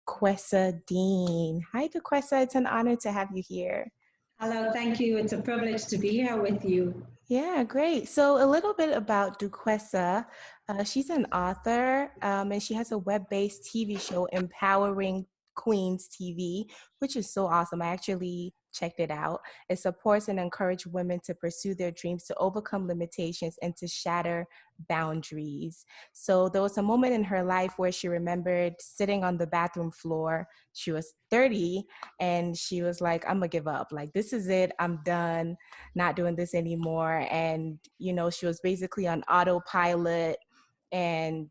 Quessa Dean. Hi, Duquesa. It's an honor to have you here. Hello, thank you. It's a privilege to be here with you. Yeah, great. So, a little bit about Duquesa. She's an author and she has a web based TV show, Empowering Queens TV, which is so awesome. I actually checked it out. It supports and encourages women to pursue their dreams, to overcome limitations, and to shatter boundaries. So, there was a moment in her life where she remembered sitting on the bathroom floor. She was 30 and she was like, I'm gonna give up. Like, this is it. I'm done, not doing this anymore. And, she was basically on autopilot and,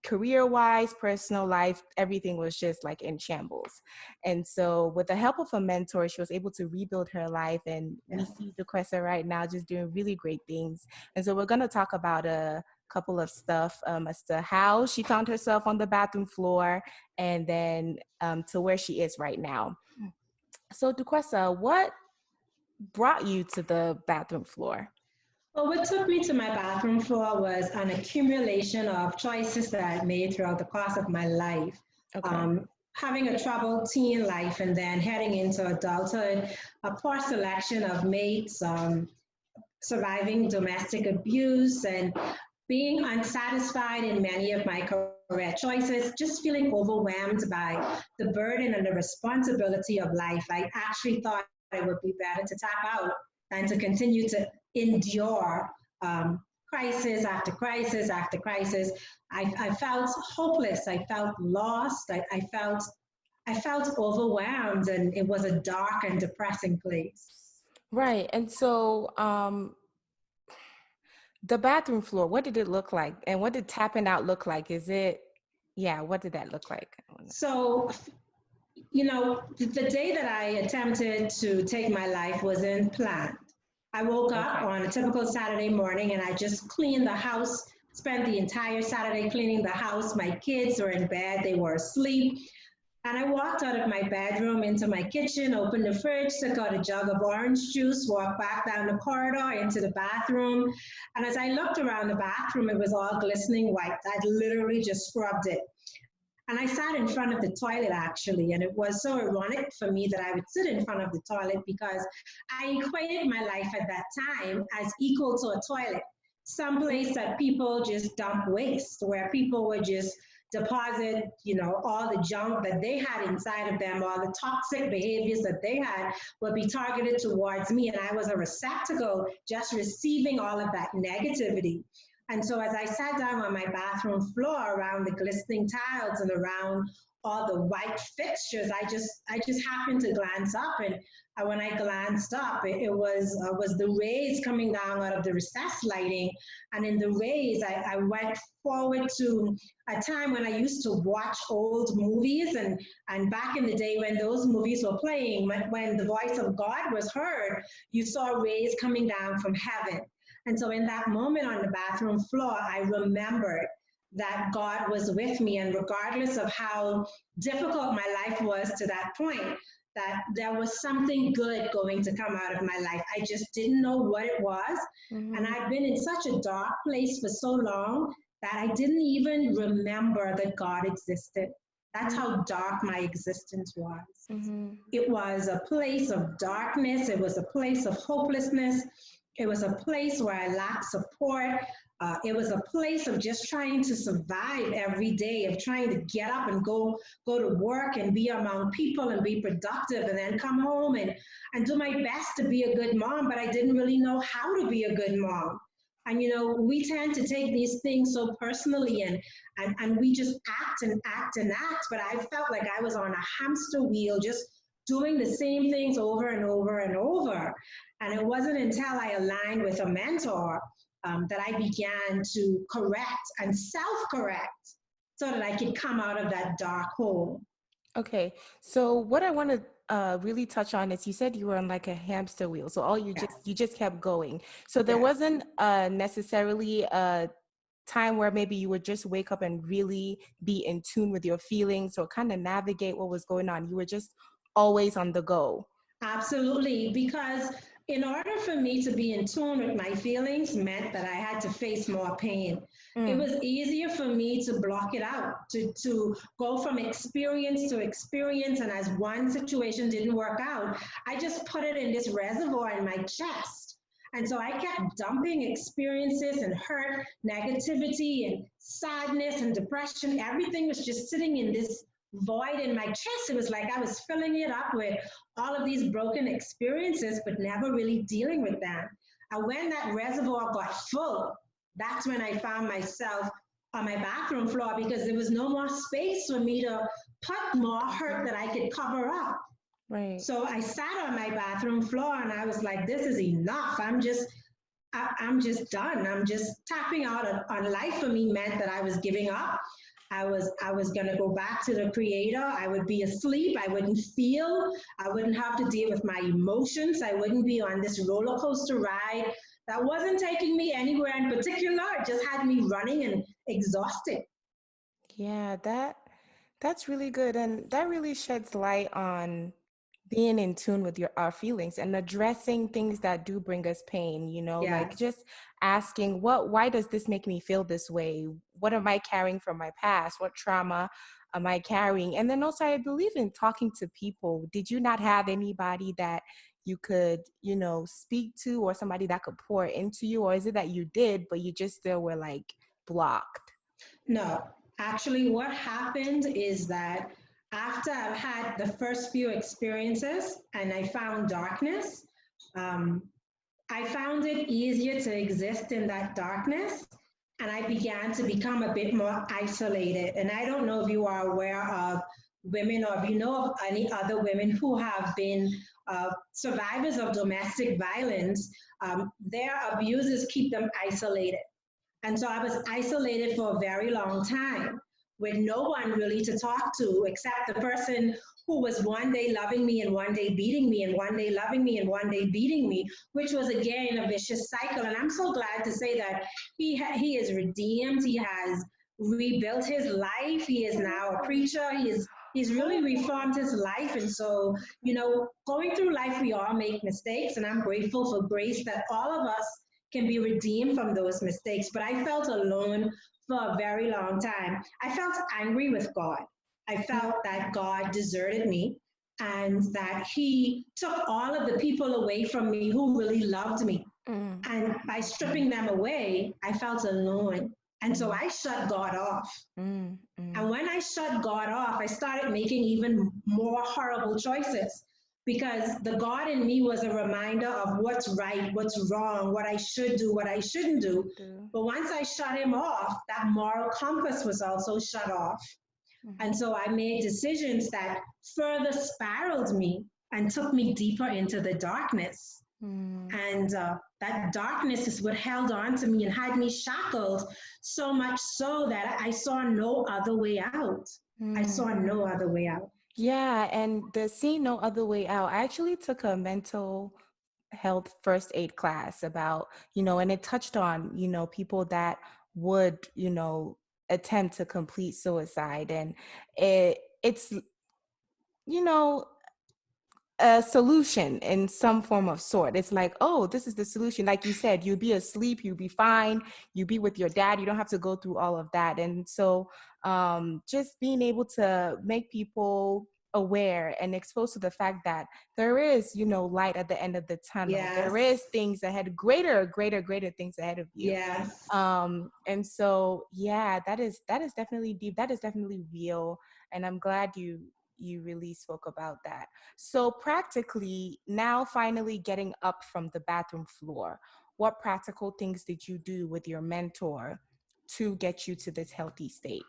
career wise, personal life, everything was just like in shambles. And so, with the help of a mentor, she was able to rebuild her life. And we Yes. see DeQuesta right now just doing really great things. And so, we're going to talk about a couple of stuff as to how she found herself on the bathroom floor and then to where she is right now. So, DeQuesta, what brought you to the bathroom floor? Well, what took me to my bathroom floor was an accumulation of choices that I made throughout the course of my life. Okay. Having a troubled teen life and then heading into adulthood, a poor selection of mates, surviving domestic abuse, and being unsatisfied in many of my career choices, just feeling overwhelmed by the burden and the responsibility of life. I actually thought it would be better to tap out than to continue to endure crisis after crisis after crisis. I felt hopeless. I felt lost. I felt overwhelmed, and it was a dark and depressing place. Right. And so the bathroom floor, what did it look like? And what did tapping out look like? Yeah, what did that look like? So, the day that I attempted to take my life wasn't planned. I woke up Okay. on a typical Saturday morning and I just cleaned the house, spent the entire Saturday cleaning the house. My kids were in bed, they were asleep. And I walked out of my bedroom into my kitchen, opened the fridge, took out a jug of orange juice, walked back down the corridor into the bathroom. And as I looked around the bathroom, it was all glistening white. I'd literally just scrubbed it. And I sat in front of the toilet actually, and it was so ironic for me that I would sit in front of the toilet because I equated my life at that time as equal to a toilet, some place that people just dump waste, where people would just deposit, all the junk that they had inside of them, all the toxic behaviors that they had would be targeted towards me. And I was a receptacle just receiving all of that negativity. And so as I sat down on my bathroom floor around the glistening tiles and around all the white fixtures, I just happened to glance up, and when I glanced up, it was the rays coming down out of the recessed lighting, and in the rays, I went forward to a time when I used to watch old movies, and back in the day when those movies were playing, when the voice of God was heard, you saw rays coming down from heaven. And so in that moment on the bathroom floor, I remembered that God was with me. And regardless of how difficult my life was to that point, that there was something good going to come out of my life. I just didn't know what it was. And Mm-hmm. I've been in such a dark place for so long that I didn't even remember that God existed. That's how dark my existence was. Mm-hmm. It was a place of darkness. It was a place of hopelessness. It was a place where I lacked support. It was a place of just trying to survive every day, of trying to get up and go to work and be among people and be productive, and then come home and do my best to be a good mom. But I didn't really know how to be a good mom. And we tend to take these things so personally, and we just act and act and act. But I felt like I was on a hamster wheel, just doing the same things over and over and over. And it wasn't until I aligned with a mentor that I began to correct and self correct so that I could come out of that dark hole. Okay. So what I want to really touch on is you said you were on like a hamster wheel. So all Yeah, you just kept going. So there yeah. wasn't necessarily a time where maybe you would just wake up and really be in tune with your feelings or kind of navigate what was going on. You were just always on the go. Absolutely, because in order for me to be in tune with my feelings meant that I had to face more pain. It Mm, was easier for me to block it out, to go from experience to experience. And as one situation didn't work out, I just put it in this reservoir in my chest. And so I kept dumping experiences and hurt, negativity, and sadness and depression. Everything was just sitting in this void in my chest. It was like I was filling it up with all of these broken experiences, but never really dealing with them. And when that reservoir got full, that's when I found myself on my bathroom floor because there was no more space for me to put more hurt mhm. that I could cover up. Right. So I sat on my bathroom floor and I was like, this is enough. I'm just done. I'm just tapping out on life for me meant that I was giving up. I was gonna go back to the creator. I would be asleep. I wouldn't feel. I wouldn't have to deal with my emotions. I wouldn't be on this roller coaster ride that wasn't taking me anywhere in particular. It just had me running and exhausted. Yeah, that's really good, and that really sheds light on being in tune with your our feelings and addressing things that do bring us pain, like Yes. just asking why does this make me feel this way? What am I carrying from my past? What trauma am I carrying? And then also I believe in talking to people. Did you not have anybody that you could, speak to, or somebody that could pour into you, or is it that you did but you just still were like blocked? No, actually, what happened is that after I've had the first few experiences and I found darkness, um, I found it easier to exist in that darkness and I began to become a bit more isolated. And I don't know if you are aware of women or if you know of any other women who have been survivors of domestic violence. Their abuses keep them isolated. And so I was isolated for a very long time with no one really to talk to except the person who was one day loving me and one day beating me and one day loving me and one day beating me, which was again a vicious cycle. And I'm so glad to say that he is redeemed. He has rebuilt his life. He is now a preacher. He's really reformed his life. And so, going through life, we all make mistakes. And I'm grateful for grace that all of us can be redeemed from those mistakes. But I felt alone for a very long time. I felt angry with God. I felt that God deserted me and that He took all of the people away from me who really loved me. Mm, And by stripping them away, I felt alone. And so mm, I shut God off. mm, And mm, when I shut God off, I started making even more horrible choices because the God in me was a reminder of what's right, what's wrong, what I should do, what I shouldn't do. should do. But once I shut him off, that moral compass was also shut off. And Mhm. so I made decisions that further spiraled me and took me deeper into the darkness. Mm, And that darkness is what held on to me and had me shackled so much so that I saw no other way out. I mm. saw no other way out. Yeah, and the seeing no other way out. I actually took a mental health first aid class about, and it touched on, people that would, attempt to complete suicide. And it's, you know, a solution in some form of sort. It's like, oh, this is the solution. Like you said, you'll be asleep, you'll be fine, you be with your dad, you don't have to go through all of that. And so just being able to make people aware and exposed to the fact that there is, light at the end of the tunnel. There is Yes, things ahead, greater things ahead of you. yes. And so yeah, that is definitely deep, that is definitely real. And I'm glad you really spoke about that. So practically now finally getting up from the bathroom floor, what practical things did you do with your mentor to get you to this healthy state?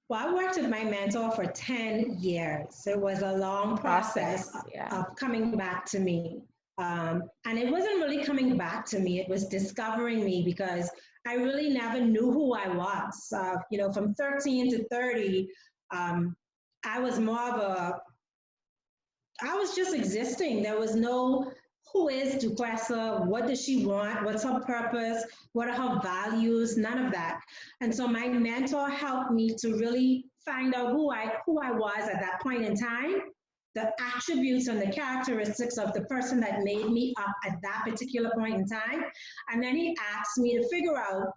Well, I worked with my mentor for 10 years. It was a long process Process, yeah. of coming back to me. And it wasn't really coming back to me, it was discovering me because I really never knew who I was. From 13 to 30, um, I was more of a I was just existing. There was no who is Duquesa, what does she want, what's her purpose, what are her values, none of that. And so my mentor helped me to really find out who I was at that point in time the attributes and the characteristics of the person that made me up at that particular point in time. And then he asked me to figure out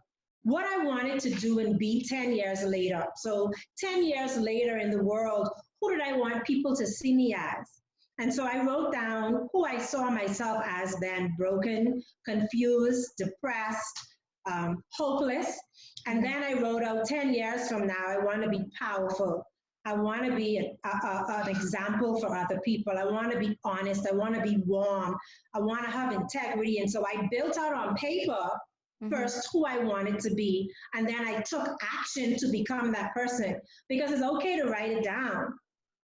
what I wanted to do and be 10 years later. So 10 years later in the world, who did I want people to see me as? And so I wrote down who I saw myself as then: broken, confused, depressed, hopeless. And then I wrote out 10 years from now, I want to be powerful. I want to be an example for other people. I want to be honest. I want to be warm. I want to have integrity. And so I built out on paper first who I wanted to be. And then I took action to become that person, because it's okay to write it down,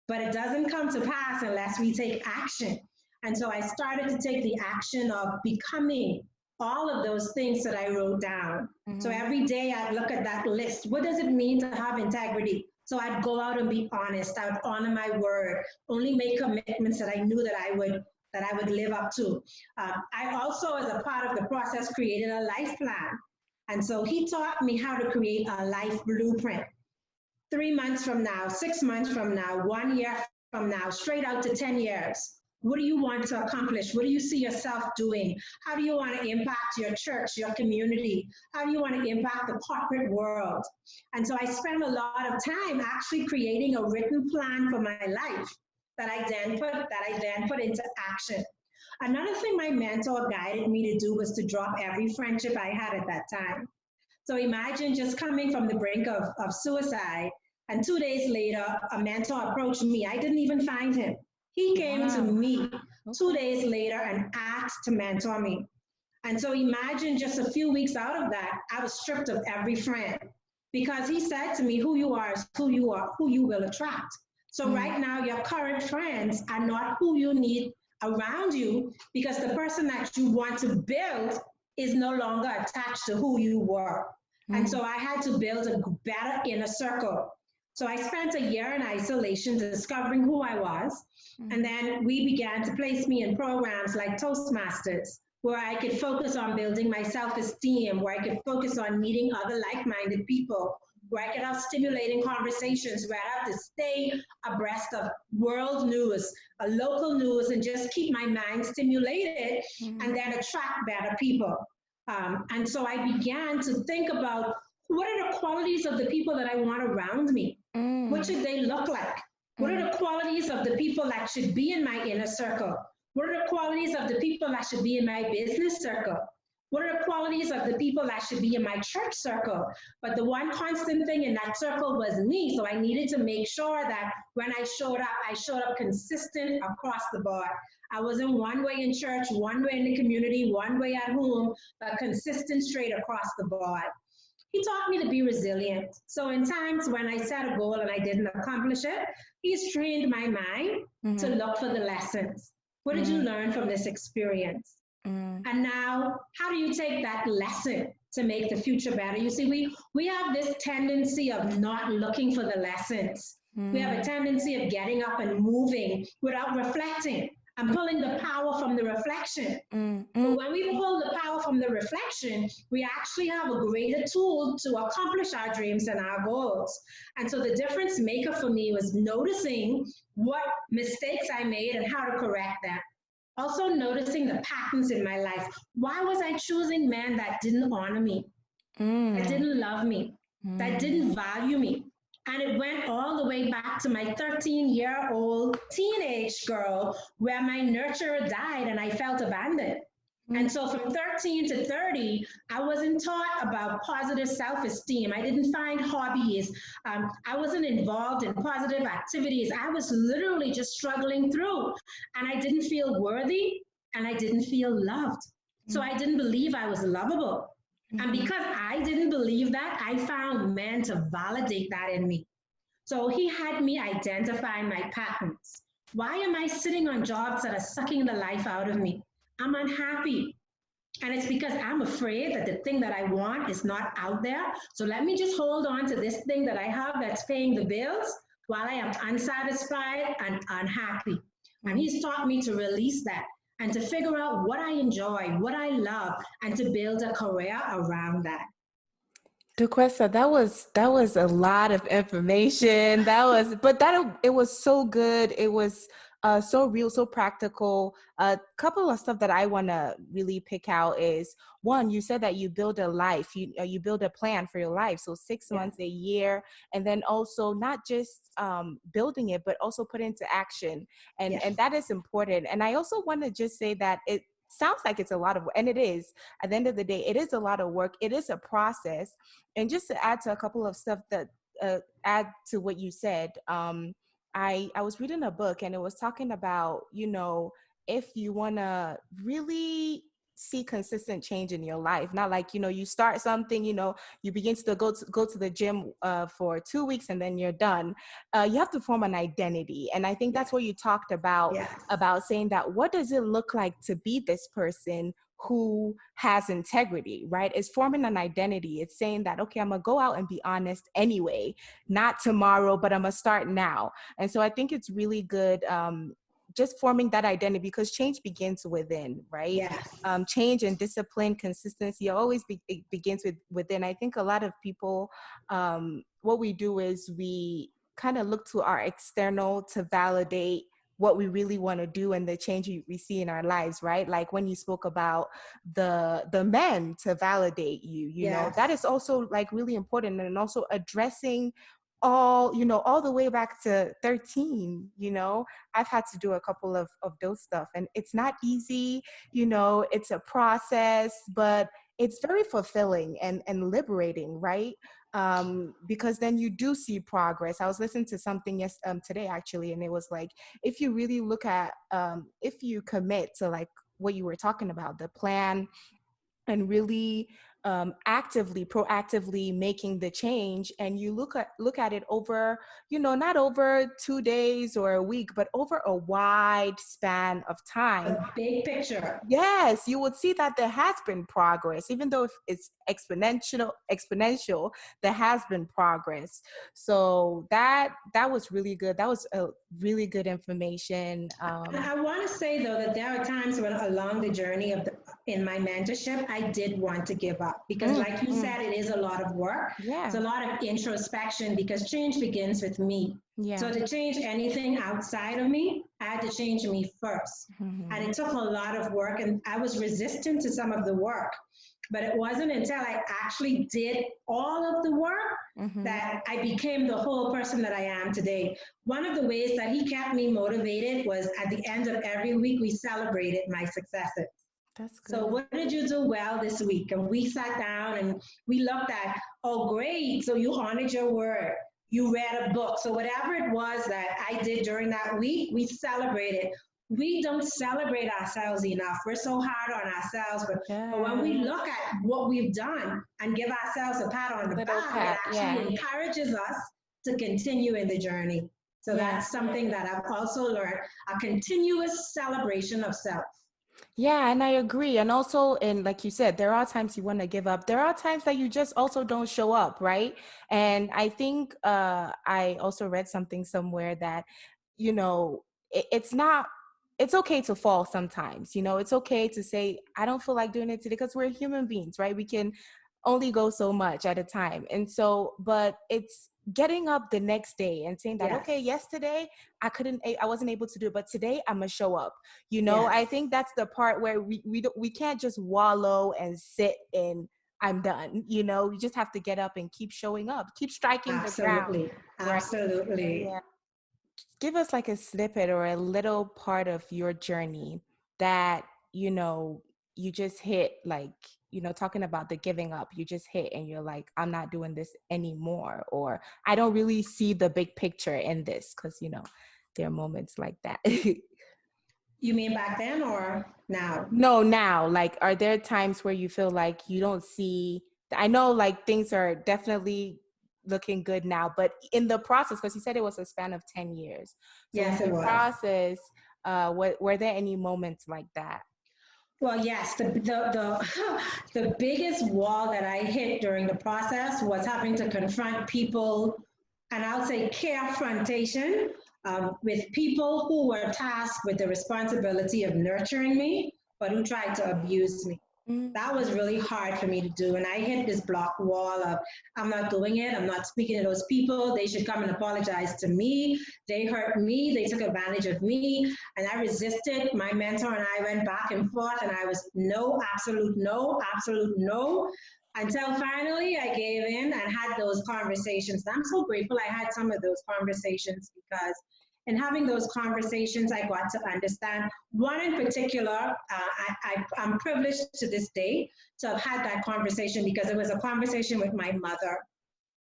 but it doesn't come to pass unless we take action. And so I started to take the action of becoming all of those things that I wrote down. So every day I'd look at that list. What does it mean to have integrity? So I'd go out and be honest. I would honor my word, only make commitments that I knew that I would live up to. I also, as a part of the process, created a life plan. And so he taught me how to create a life blueprint. 3 months from now, 6 months from now, 1 year from now, straight out to 10 years. What do you want to accomplish? What do you see yourself doing? How do you want to impact your church, your community? How do you want to impact the corporate world? And so I spent a lot of time actually creating a written plan for my life that I then put into action. Another thing my mentor guided me to do was to drop every friendship I had at that time. So imagine just coming from the brink of suicide, and 2 days later, a mentor approached me. I didn't even find him. He came to me 2 days later and asked to mentor me. And so imagine just a few weeks out of that, I was stripped of every friend, because he said to me, who you are is who you will attract. So right now, your current friends are not who you need around you, because the person that you want to build is no longer attached to who you were. And so I had to build a better inner circle. So I spent a year in isolation discovering who I was. And then we began to place me in programs like Toastmasters, where I could focus on building my self-esteem, where I could focus on meeting other like-minded people, where I could have stimulating conversations, where I have to stay abreast of world news, local news, and just keep my mind stimulated and then attract better people. And so I began to think about, what are the qualities of the people that I want around me? What should they look like? What are the qualities of the people that should be in my inner circle? What are the qualities of the people that should be in my business circle? What are the qualities of the people that should be in my church circle? But the one constant thing in that circle was me. So I needed to make sure that when I showed up consistent across the board. I wasn't one way in church, one way in the community, one way at home, but consistent straight across the board. He taught me to be resilient. So in times when I set a goal and I didn't accomplish it, he's trained my mind to look for the lessons. What did you learn from this experience? And now, how do you take that lesson to make the future better? You see, we have this tendency of not looking for the lessons. We have a tendency of getting up and moving without reflecting and pulling the power from the reflection. But when we pull the power from the reflection, we actually have a greater tool to accomplish our dreams and our goals. And so the difference maker for me was noticing what mistakes I made and how to correct them. Also noticing the patterns in my life. Why was I choosing men that didn't honor me, that didn't love me, that didn't value me? And it went all the way back to my 13-year-old teenage girl, where my nurturer died and I felt abandoned. And so from 13 to 30, I wasn't taught about positive self-esteem. I didn't find hobbies. I wasn't involved in positive activities. I was literally just struggling through, and I didn't feel worthy and I didn't feel loved. So I didn't believe I was lovable. And because I didn't believe that, I found men to validate that in me. So he had me identify my patterns. Why am I sitting on jobs that are sucking the life out of me? I'm unhappy. And it's because I'm afraid that the thing that I want is not out there. So let me just hold on to this thing that I have that's paying the bills while I am unsatisfied and unhappy. And he's taught me to release that and to figure out what I enjoy, what I love, and to build a career around that. DeQuesta, that was a lot of information. It was so good. It was So real, so practical. A couple of stuff that I want to really pick out is one, you said that you build a life, you build a plan for your life. So six Yeah. months, a year, and then also not just building it, but also put into action. And Yes. that is important. And I also want to just say that it sounds like it's a lot of work, and it is. At the end of the day, it is a lot of work. It is a process. And just to add to a couple of stuff that add to what you said, I was reading a book and it was talking about, if you want to really see consistent change in your life, not like, you start something, you begin to go to the gym for 2 weeks and then you're done. You have to form an identity. And I think Yes. that's what you talked Yes. about saying that, what does it look like to be this person who has integrity, right? It's forming an identity. It's saying that, okay, I'm gonna go out and be honest anyway, not tomorrow, but I'm gonna start now. And so I think it's really good, just forming that identity, because change begins within, right? Yes. Change and discipline, consistency always it begins within. I think a lot of people, what we do is we kind of look to our external to validate what we really want to do and the change we see in our lives, right? Like when you spoke about the men to validate you, Yes. that is also like really important. And also addressing all the way back to 13, I've had to do a couple of those stuff, and it's not easy. It's a process, but it's very fulfilling and liberating, right? Because then you do see progress. I was listening to something today actually, and it was like, if you really look at, if you commit to like what you were talking about, the plan, and really proactively making the change, and you look at it over, not over 2 days or a week, but over a wide span of time. The big picture. Yes, you would see that there has been progress, even though if it's exponential, there has been progress. So that was really good. That was a really good information. I want to say though that there are times when along the journey in my mentorship, I did want to give up because, like you Mm. said, it is a lot of work. It's Yeah. a lot of introspection because change begins with me. So Yeah. to change anything outside of me, I had to change me first. And Mhm. it took a lot of work, and I was resistant to some of the work. But it wasn't until I actually did all of the work Mhm. that I became the whole person that I am today. One of the ways that he kept me motivated was at the end of every week, we celebrated my successes. That's So, good. what did you do well this week? And we sat down and we looked at, oh, great. So, you honored your word. You read a book. So, whatever it was that I did during that week, we celebrated. We don't celebrate ourselves enough. We're so hard on ourselves. But when we Yeah. look at what we've done and give ourselves a pat on the Little back, it pat. actually Yeah. encourages us to continue in the journey. So, Yeah. that's something that I've also learned, a continuous celebration of self. Yeah, and I agree. And also, and like you said, there are times you want to give up. There are times that you just also don't show up, right? And I think I also read something somewhere that, it's not, it's okay to fall sometimes. It's okay to say, I don't feel like doing it today, because we're human beings, right? We can only go so much at a time. And so, but it's getting up the next day and saying that, Yes. okay, yesterday I wasn't able to do it, but today I'm gonna show up. Yes. I think that's the part where we can't just wallow and sit in, I'm done. We just have to get up and keep showing up, keep striking the ground, Absolutely. right? Absolutely. Yeah. Give us like a snippet or a little part of your journey that, you just hit, like, talking about the giving up, you just hit and you're like, I'm not doing this anymore, or I don't really see the big picture in this, because, there are moments like that. You mean back then or now? No, now, like, are there times where you feel like you don't see? I know, like, things are definitely looking good now, but in the process, because you said it was a span of 10 years. So in Yes, it the was. process, were there any moments like that? Well, yes, the biggest wall that I hit during the process was having to confront people, and I'll say carefrontation with people who were tasked with the responsibility of nurturing me, but who tried to abuse me. That was really hard for me to do. And I hit this block wall of, I'm not doing it. I'm not speaking to those people. They should come and apologize to me. They hurt me. They took advantage of me. And I resisted. My mentor and I went back and forth. And I was no, absolute no. Until finally I gave in and had those conversations. And I'm so grateful I had some of those conversations because in having those conversations, I got to understand one in particular. I'm privileged to this day to have had that conversation because it was a conversation with my mother.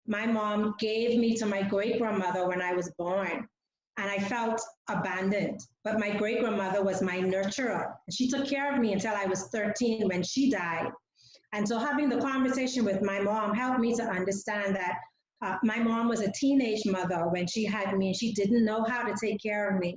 My mom gave me to my great grandmother when I was born, and I felt abandoned. But my great grandmother was my nurturer. She took care of me until I was 13 when she died. And so having the conversation with my mom helped me to understand that my mom was a teenage mother when she had me, and she didn't know how to take care of me.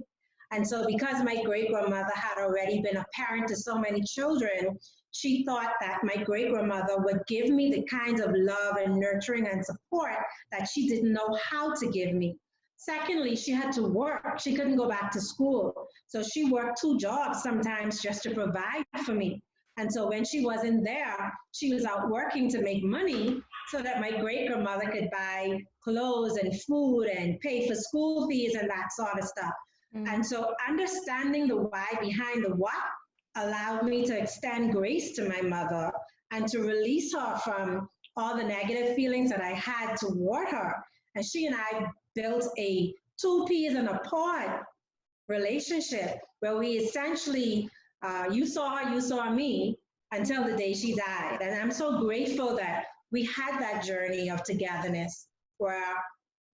And so, because my great grandmother had already been a parent to so many children, she thought that my great grandmother would give me the kinds of love and nurturing and support that she didn't know how to give me. Secondly, she had to work. She couldn't go back to school. So she worked two jobs sometimes just to provide for me. And so when she wasn't there, she was out working to make money so that my great grandmother could buy clothes and food and pay for school fees and that sort of stuff. And so understanding the why behind the what allowed me to extend grace to my mother and to release her from all the negative feelings that I had toward her. And she and I built a two peas in a pod relationship where we essentially, you saw her, you saw me until the day she died. And I'm so grateful that we had that journey of togetherness where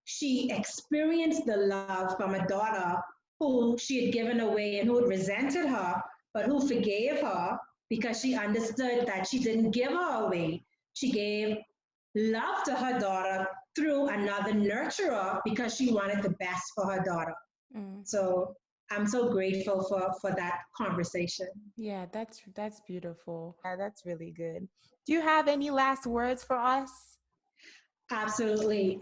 she experienced the love from a daughter who she had given away and who had resented her, but who forgave her because she understood that she didn't give her away. She gave love to her daughter through another nurturer because she wanted the best for her daughter. So I'm so grateful for that conversation. Yeah, that's beautiful. Yeah, that's really good. Do you have any last words for us? Absolutely.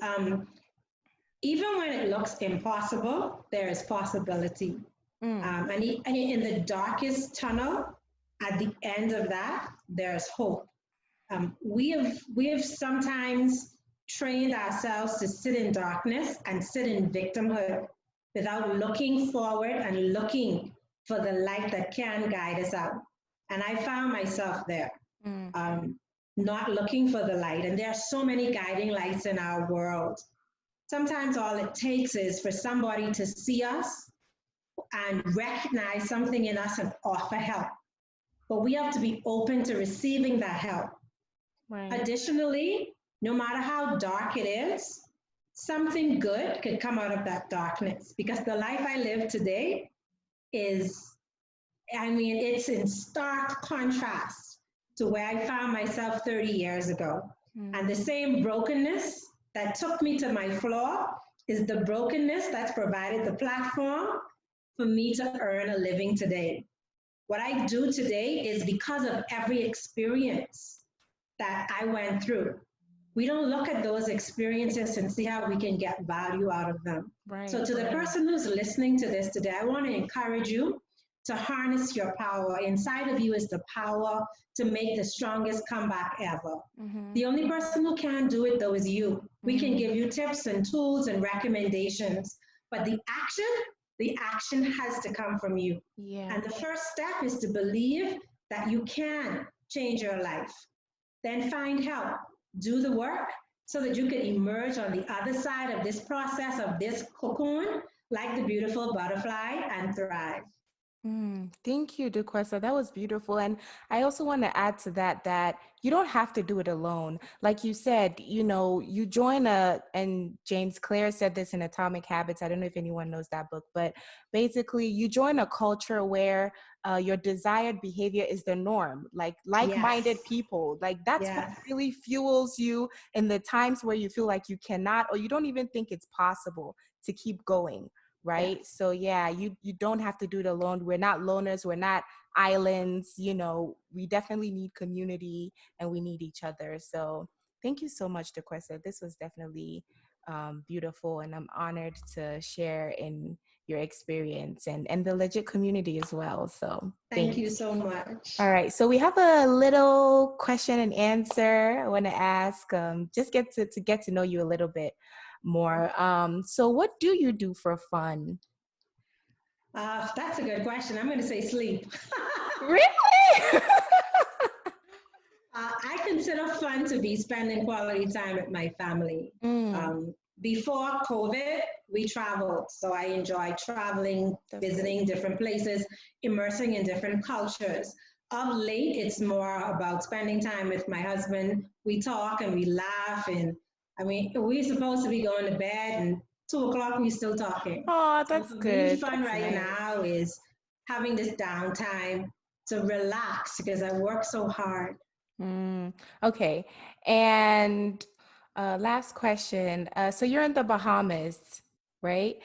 Even when it looks impossible, there is possibility. Mm, And in the darkest tunnel, at the end of that, there's hope. We have sometimes trained ourselves to sit in darkness and sit in victimhood without looking forward and looking for the light that can guide us out. And I found myself there, mm, not looking for the light. And there are so many guiding lights in our world. Sometimes all it takes is for somebody to see us and recognize something in us and offer help. But we have to be open to receiving that help. right. Additionally, no matter how dark it is, something good could come out of that darkness because the life I live today is, I mean, it's in stark contrast to where I found myself 30 years ago. And the same brokenness that took me to my floor is the brokenness that's provided the platform for me to earn a living today. What I do today is because of every experience that I went through. We don't look at those experiences and see how we can get value out of them. Right. So, to the person who's listening to this today, I want to encourage you to harness your power. Inside of you is the power to make the strongest comeback ever. The only person who can do it, though, is you. We can give you tips and tools and recommendations, but the action has to come from you. Yeah. And the first step is to believe that you can change your life. Then find help, do the work so that you can emerge on the other side of this process of this cocoon like the beautiful butterfly and thrive. Thank you, DeQuesta. That was beautiful. And I also want to add to that that you don't have to do it alone. Like you said, you join and James Clear said this in Atomic Habits. I don't know if anyone knows that book, but basically you join a culture where your desired behavior is the norm, like-minded Yes, people. Like that's what yes, really fuels you in the times where you feel like you cannot, or you don't even think it's possible to keep going. Right. yes. So yeah, you don't have to do it alone. We're not loners, we're not islands, we definitely need community and we need each other. So thank you so much, DeQuesta. This was definitely beautiful, and I'm honored to share in your your experience and the legit community as well. So Thank you thanks. so much. All right, so we have a little question and answer I want to ask. Just get to know you a little bit more. So what do you do for fun? That's a good question. I'm going to say sleep. Really? I consider fun to be spending quality time with my family. Mm, Before COVID, we traveled. So I enjoy traveling, that's good. visiting different places, immersing in different cultures. Of late, it's more about spending time with my husband. We talk and we laugh. And I mean, we're supposed to be going to bed, and 2 o'clock, we're still talking. Oh, So that's for me, good. fun That's right nice. now is having this downtime to relax because I work so hard. Mm, okay. And last question. So you're in the Bahamas, right? Yeah.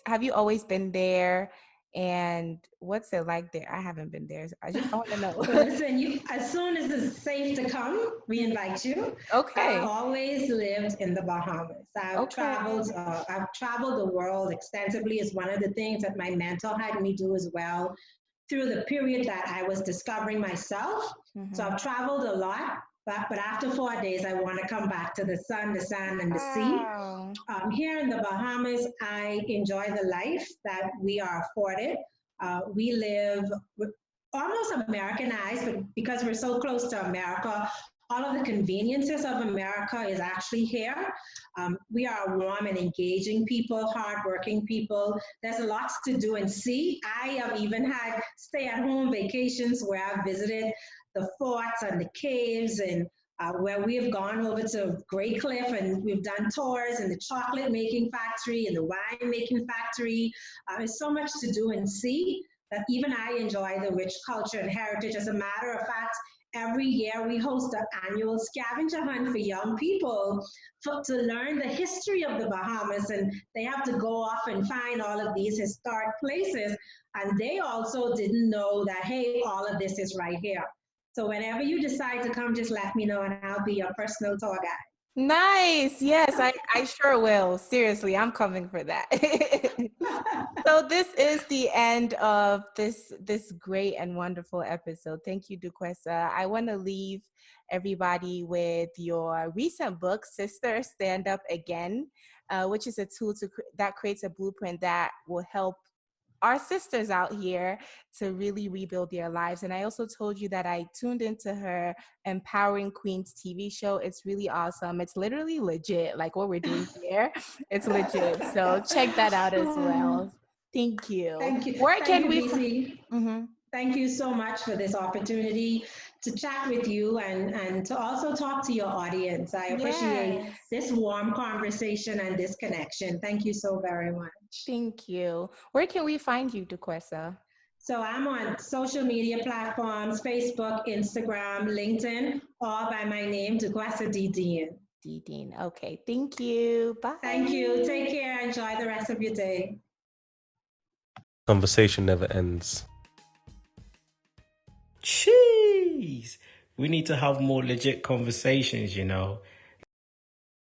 Have you always been there? And what's it like there? I haven't been there. So I want to know. Well, listen, you as soon as it's safe to come, we invite you. I've Okay. always lived in the Bahamas. Okay. I've traveled the world extensively. Is one of the things that my mentor had me do as well through the period that I was discovering myself. So Hmm. I've traveled a lot, but after 4 days, I want to come back to the sun, the sand, and the sea. Wow. Here in the Bahamas, I enjoy the life that we are afforded. We live almost Americanized, but because we're so close to America, all of the conveniences of America is actually here. We are warm and engaging people, hardworking people. There's a lot to do and see. I have even had stay-at-home vacations where I've visited the forts and the caves and where we have gone over to Great Cliff and we've done tours in the chocolate making factory and the wine making factory. There's so much to do and see that even I enjoy the rich culture and heritage. As a matter of fact, every year we host an annual scavenger hunt for young people to learn the history of the Bahamas, and they have to go off and find all of these historic places. And they also didn't know that, hey, all of this is right here. So whenever you decide to come, just let me know and I'll be your personal tour guide. Nice. Yes, I sure will. Seriously, I'm coming for that. So this is the end of this great and wonderful episode. Thank you, Duquesa. I want to leave everybody with your recent book, Sister Stand Up Again, which is a tool that creates a blueprint that will help our sisters out here to really rebuild their lives. And I also told you that I tuned into her Empowering Queens TV show. It's really awesome. It's literally legit, like what we're doing here. It's legit. So check that out as well. Thank you. Thank you. Where Thank can you, we find? BC. Mm-hmm. Thank you so much for this opportunity to chat with you and to also talk to your audience. I appreciate Yes. this warm conversation and this connection. Thank you so very much. Thank you. Where can we find you, Duquesa? So I'm on social media platforms, Facebook, Instagram, LinkedIn, all by my name, Dukwasa D. Dean. Dean. Okay. Thank you. Thank you. Bye. Take care. Enjoy the rest of your day. Conversation never ends. Jeez. We need to have more legit conversations, you know.